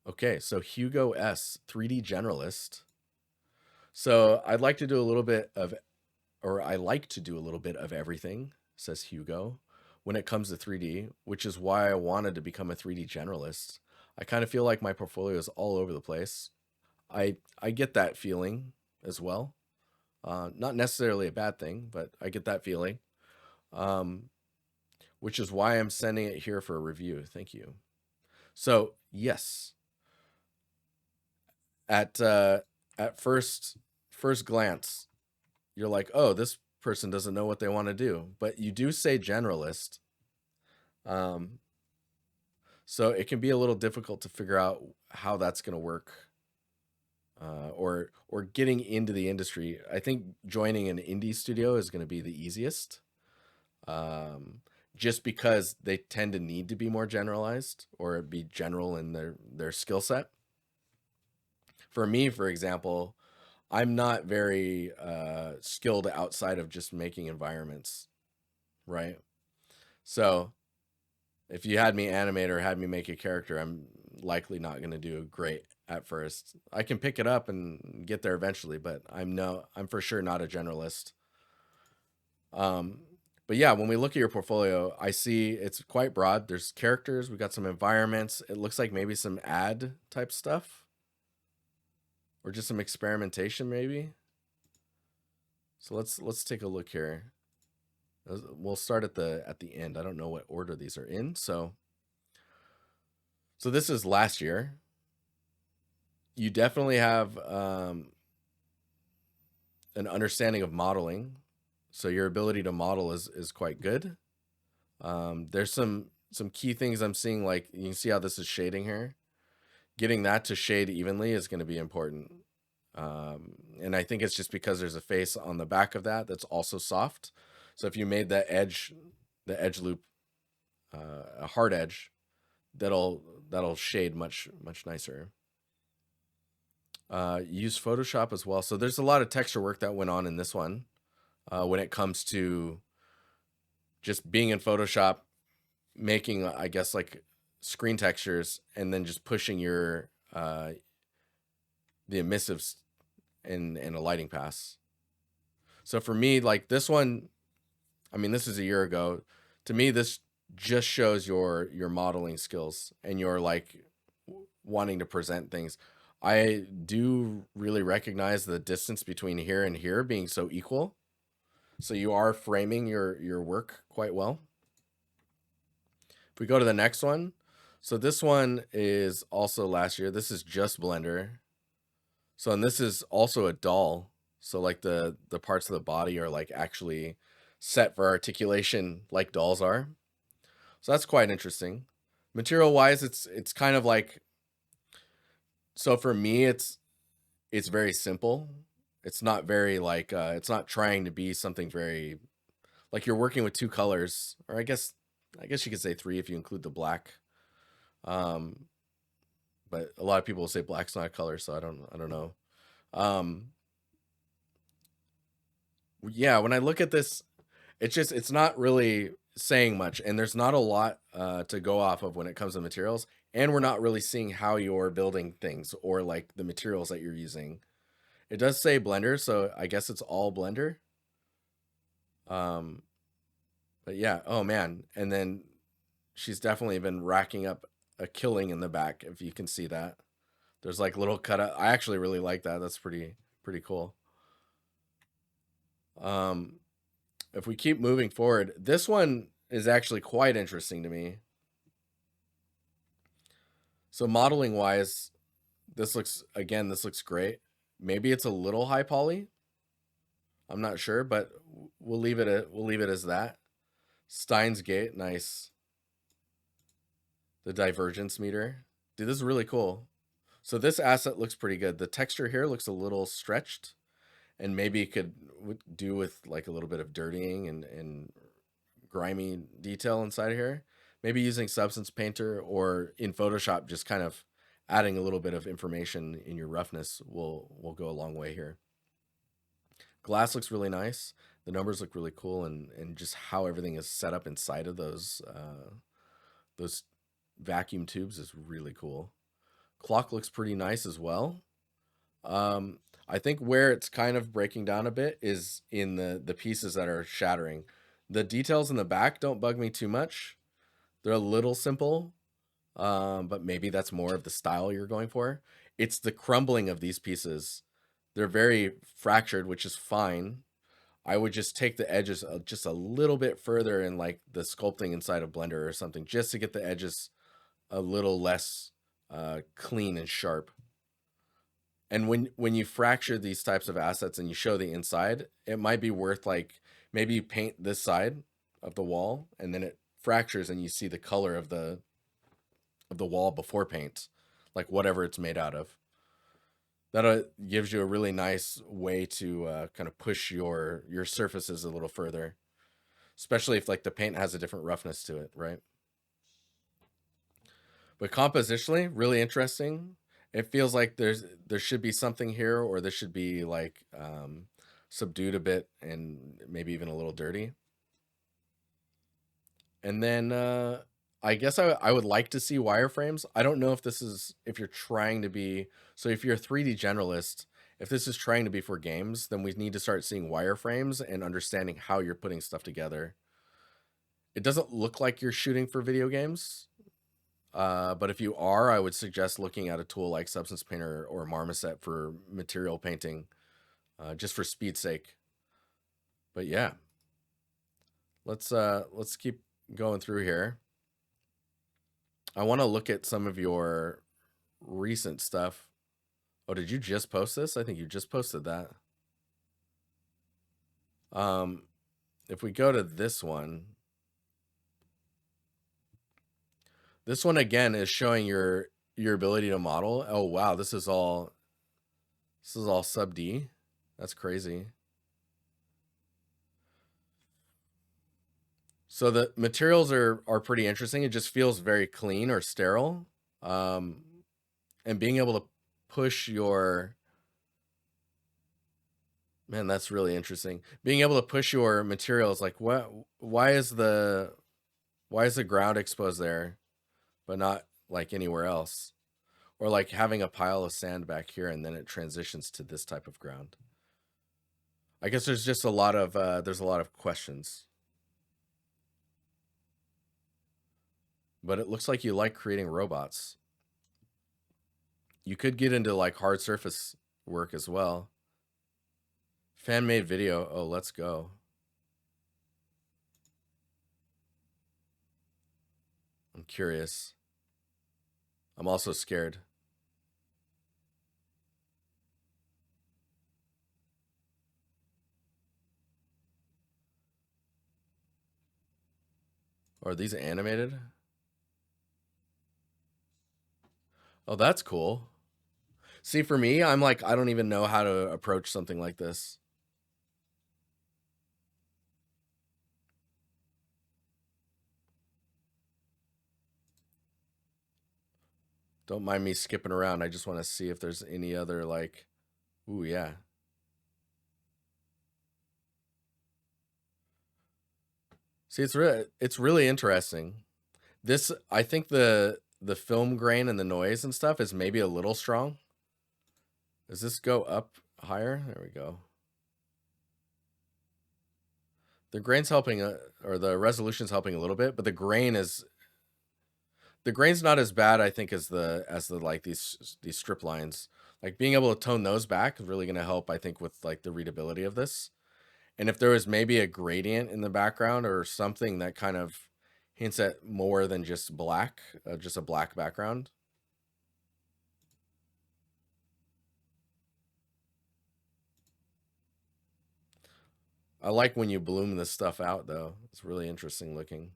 Okay, so Hugo S, 3D generalist. So I'd like to do a little bit of, or I like to do a little bit of everything, says Hugo, when it comes to 3D, which is why I wanted to become a 3D generalist. I kind of feel like my portfolio is all over the place. I get that feeling as well. Not necessarily a bad thing, but I get that feeling, um, which is why I'm sending it here for a review. Thank you. So yes, at uh, at first glance, you're like, oh, this person doesn't know what they want to do, but you do say generalist, um, so it can be a little difficult to figure out how that's going to work, or getting into the industry. I think joining an indie studio is going to be the easiest, um, just because they tend to need to be more generalized or be general in their skill set. For me, for example, I'm not very skilled outside of just making environments, right? So if you had me animate or had me make a character, I'm likely not going to do great at first. I can pick it up and get there eventually, but I'm for sure not a generalist. Um, but yeah, when we look at your portfolio, I see it's quite broad. There's characters, we got some environments. It looks like maybe some ad type stuff or just some experimentation maybe. So let's take a look here. We'll start at the end. I don't know what order these are in. So this is last year. You definitely have an understanding of modeling, so your ability to model is quite good. There's some key things I'm seeing, like you can see how this is shading here. Getting that to shade evenly is going to be important. And I think it's just because there's a face on the back of that that's also soft. So if you made the edge loop a hard edge, that'll shade much nicer. Use Photoshop as well. So there's a lot of texture work that went on in this one, when it comes to just being in Photoshop, making, I guess, like screen textures, and then just pushing the emissives in a lighting pass. So for me, like this one, I mean, this is a year ago. To me, this just shows your modeling skills and your like wanting to present things. I do really recognize the distance between here and here being so equal. So you are framing your work quite well. If we go to the next one, so this one is also last year. This is just Blender. So and this is also a doll. So like the parts of the body are like actually set for articulation like dolls are. So that's quite interesting. Material wise, it's kind of like, so for me it's very simple. It's not very like it's not trying to be something very, like you're working with two colors, or I guess you could say three if you include the black. Um, but a lot of people will say black's not a color, so I don't know. Um, yeah, when I look at this, it's not really saying much, and there's not a lot to go off of when it comes to materials, and we're not really seeing how you're building things or like the materials that you're using. It does say Blender, so I guess it's all Blender. Um, but yeah, oh man, and then she's definitely been racking up a killing in the back, if you can see that. There's like little cut out. I actually really like that. That's pretty cool. Um, if we keep moving forward, this one is actually quite interesting to me. So modeling wise, this looks great. Maybe it's a little high poly. I'm not sure, but we'll leave it as that. Steins Gate, nice. The divergence meter. Dude, this is really cool. So this asset looks pretty good. The texture here looks a little stretched, and maybe it could do with like a little bit of dirtying and grimy detail inside here. Maybe using Substance Painter or in Photoshop, just kind of adding a little bit of information in your roughness will go a long way here. Glass looks really nice. The numbers look really cool, and just how everything is set up inside of those vacuum tubes is really cool. Clock looks pretty nice as well. I think where it's kind of breaking down a bit is in the pieces that are shattering. The details in the back don't bug me too much. They're a little simple, but maybe that's more of the style you're going for. It's the crumbling of these pieces. They're very fractured, which is fine. I would just take the edges just a little bit further in like the sculpting inside of Blender or something, just to get the edges a little less clean and sharp. And when you fracture these types of assets and you show the inside, it might be worth like maybe you paint this side of the wall and then it fractures and you see the color of the wall before paint, like whatever it's made out of. That gives you a really nice way to kind of push your surfaces a little further, especially if like the paint has a different roughness to it, right? But compositionally, really interesting. It feels like there should be something here, or this should be like subdued a bit and maybe even a little dirty. And then I guess I would like to see wireframes. I don't know if this is if you're trying to be so if you're a 3D generalist, if this is trying to be for games, then we need to start seeing wireframes and understanding how you're putting stuff together. It doesn't look like you're shooting for video games. But if you are, I would suggest looking at a tool like Substance Painter or Marmoset for material painting, just for speed's sake. But yeah, let's keep going through here. I want to look at some of your recent stuff. Oh, did you just post this? I think you just posted that. If we go to this one again is showing your ability to model. Oh wow, this is all sub D. That's crazy. So the materials are pretty interesting. It just feels very clean or sterile. And being able to push your man, that's really interesting. Being able to push your materials, like what? Why is the ground exposed there, but not like anywhere else? Or like having a pile of sand back here and then it transitions to this type of ground. I guess there's just a lot of questions. But it looks like you like creating robots. You could get into like hard surface work as well. Fan made video. Oh, let's go. I'm curious. I'm also scared. Are these animated? Oh, that's cool. See, for me, I'm like, I don't even know how to approach something like this. Don't mind me skipping around. I just want to see if there's any other like, ooh, yeah. See, it's really interesting. This, I think the film grain and the noise and stuff is maybe a little strong. Does this go up higher? There we go. The grain's helping, or the resolution's helping a little bit, but the grain's not as bad, I think, as the like these strip lines. Like being able to tone those back is really going to help, I think, with like the readability of this. And if there was maybe a gradient in the background or something that kind of hints at more than just black, just a black background. I like when you bloom this stuff out, though. It's really interesting looking.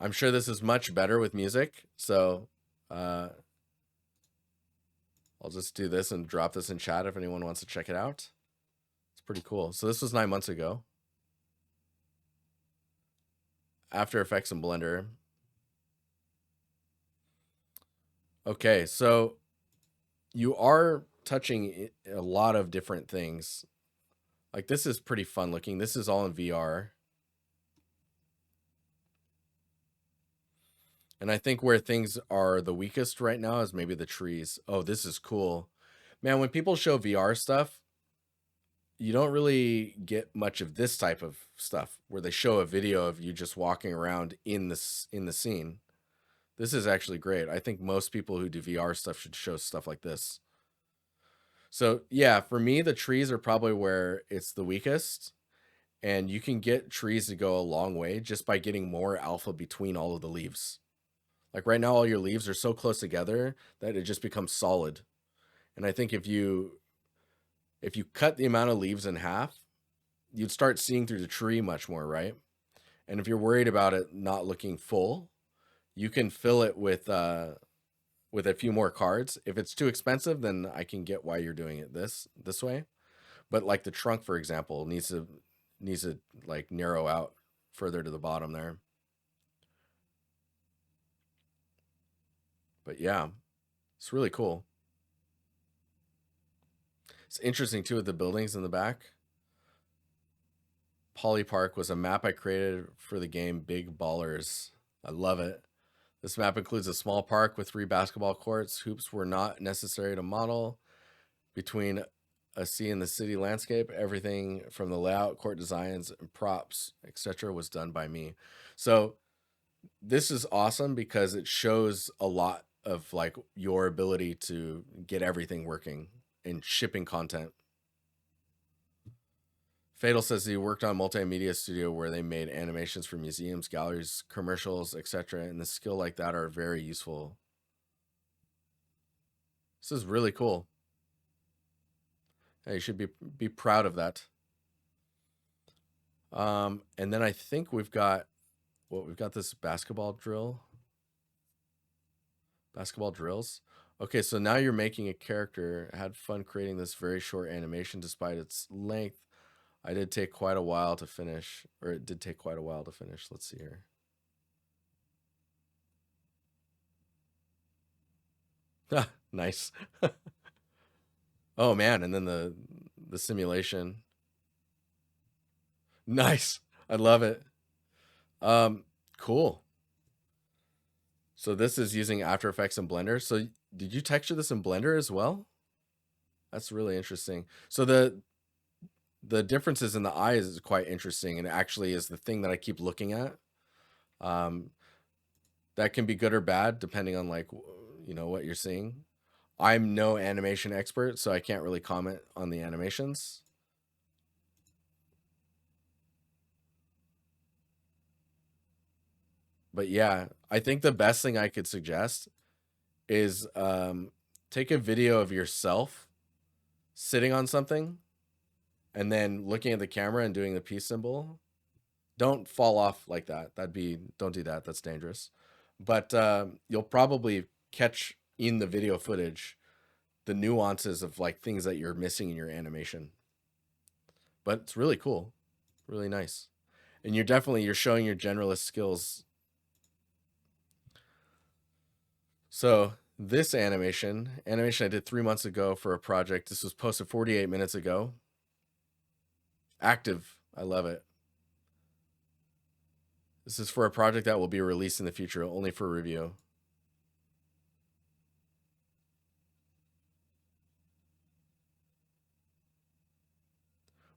I'm sure this is much better with music, so I'll just do this and drop this in chat if anyone wants to check it out. It's pretty cool. So this was 9 months ago. After Effects and Blender. Okay, so you are touching a lot of different things. Like this is pretty fun looking. This is all in VR. And I think where things are the weakest right now is maybe the trees. Oh, this is cool. Man, when people show VR stuff, you don't really get much of this type of stuff where they show a video of you just walking around in the scene. This is actually great. I think most people who do VR stuff should show stuff like this. So, yeah, for me the trees are probably where it's the weakest, and you can get trees to go a long way just by getting more alpha between all of the leaves. Like right now all your leaves are so close together that it just becomes solid. And I think if you cut the amount of leaves in half, you'd start seeing through the tree much more, right? And if you're worried about it not looking full, you can fill it with a few more cards. If it's too expensive, then I can get why you're doing it this way. But like the trunk, for example, needs to like narrow out further to the bottom there. But yeah, it's really cool. It's interesting too with the buildings in the back. Poly Park was a map I created for the game Big Ballers. I love it. This map includes a small park with 3 basketball courts. Hoops were not necessary to model. Between a sea and the city landscape, everything from the layout, court designs, and props, etc., was done by me. So this is awesome because it shows a lot of like your ability to get everything working and shipping content. Fatal says he worked on multimedia studio where they made animations for museums, galleries, commercials, etc. And the skill like that are very useful. This is really cool. Yeah, you should be proud of that. And then I think we've got this basketball drills. Okay, so now you're making a character. I had fun creating this very short animation despite its length. I did take quite a while to finish, or it did take quite a while to finish. Let's see here. Nice. Oh man, and then the simulation. Nice. I love it. Um, cool. So this is using After Effects and Blender. So did you texture this in Blender as well? That's really interesting. So the differences in the eyes is quite interesting, and actually is the thing that I keep looking at. Um, that can be good or bad depending on like what you're seeing. I'm no animation expert, so I can't really comment on the animations. But yeah, I think the best thing I could suggest is take a video of yourself sitting on something and then looking at the camera and doing the peace symbol. Don't fall off like that. Don't do that. That's dangerous. But you'll probably catch in the video footage the nuances of like things that you're missing in your animation. But it's really cool, really nice, and you're showing your generalist skills. So this animation I did 3 months ago for a project. This was posted 48 minutes ago. Active. I love it. This is for a project that will be released in the future, only for review.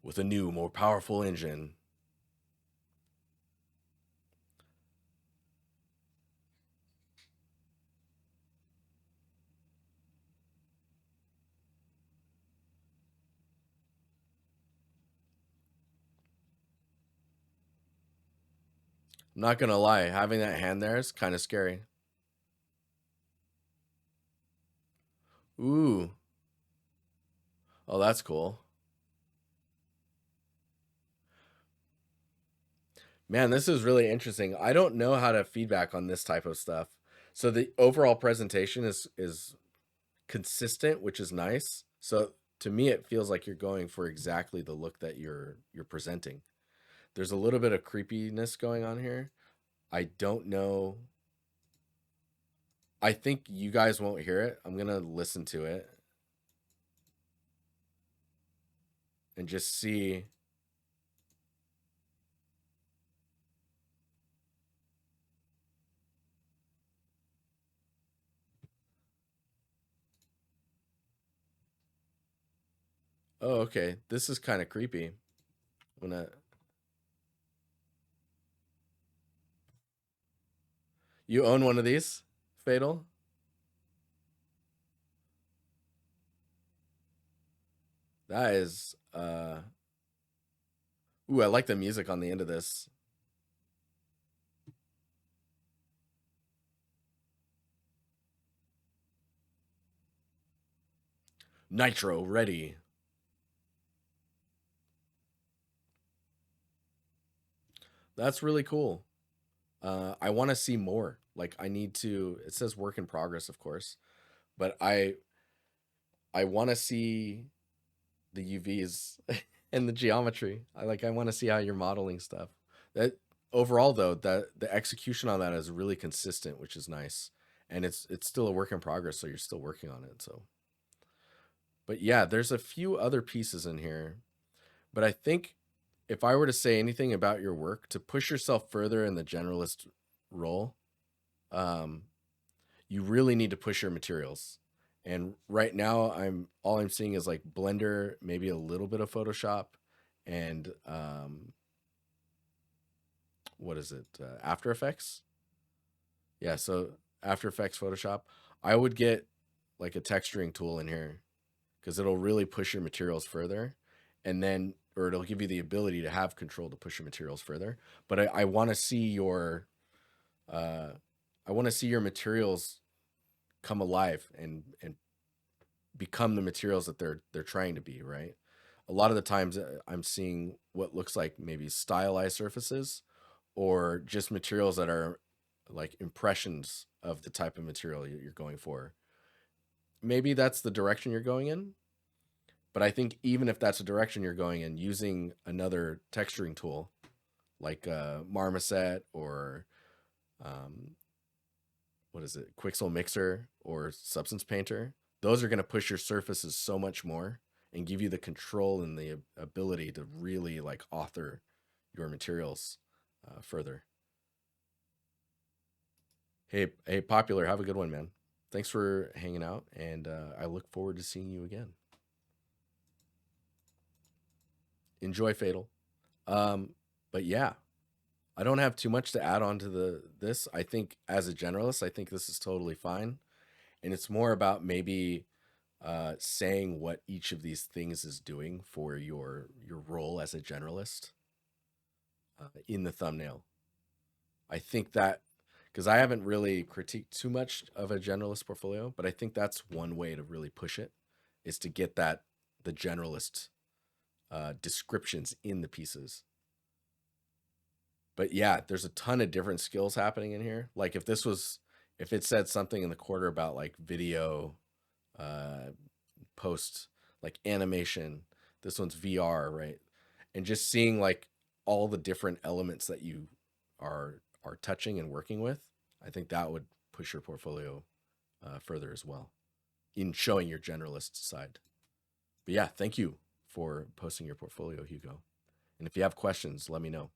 With a new, more powerful engine. I'm not gonna lie, having that hand there is kind of scary. Ooh. Oh, that's cool. Man, this is really interesting. I don't know how to feedback on this type of stuff. So the overall presentation is consistent, which is nice. So to me, it feels like you're going for exactly the look that you're presenting. There's a little bit of creepiness going on here. I don't know. I think you guys won't hear it. I'm gonna listen to it and just see. Oh, okay. This is kind of creepy. When I, you own one of these, Fatal? That is ooh, I like the music on the end of this. Nitro ready. That's really cool. I want to see more. Like I need to. It says work in progress, of course, but I want to see the UVs and the geometry. I want to see how you're modeling stuff. That overall though, that the execution on that is really consistent, which is nice. And it's still a work in progress, so you're still working on it. So, but yeah, there's a few other pieces in here. But I think if I were to say anything about your work to push yourself further in the generalist role, um, you really need to push your materials. And right now, I'm seeing is like Blender, maybe a little bit of Photoshop, and what is it? After Effects. Yeah, so After Effects, Photoshop. I would get like a texturing tool in here because it'll really push your materials further, and then or it'll give you the ability to have control to push your materials further. But I want to see your uh, I want to see your materials come alive and become the materials that they're trying to be, right? A lot of the times I'm seeing what looks like maybe stylized surfaces or just materials that are like impressions of the type of material you're going for. Maybe that's the direction you're going in, but I think even if that's the direction you're going in, using another texturing tool like Marmoset or um, what is it, Quixel Mixer or Substance Painter, those are going to push your surfaces so much more and give you the control and the ability to really like author your materials further. Hey, Popular, have a good one, man. Thanks for hanging out, and I look forward to seeing you again. Enjoy Fatal. Um, but yeah, I don't have too much to add on to this. I think as a generalist, I think this is totally fine, and it's more about maybe saying what each of these things is doing for your role as a generalist in the thumbnail. I think that because I haven't really critiqued too much of a generalist portfolio, but I think that's one way to really push it is to get that the generalist descriptions in the pieces. But yeah, there's a ton of different skills happening in here. Like if it said something in the quarter about like video, uh, post, like animation, this one's VR, right? And just seeing like all the different elements that you are touching and working with, I think that would push your portfolio further as well in showing your generalist side. But yeah, thank you for posting your portfolio, Hugo. And if you have questions, let me know.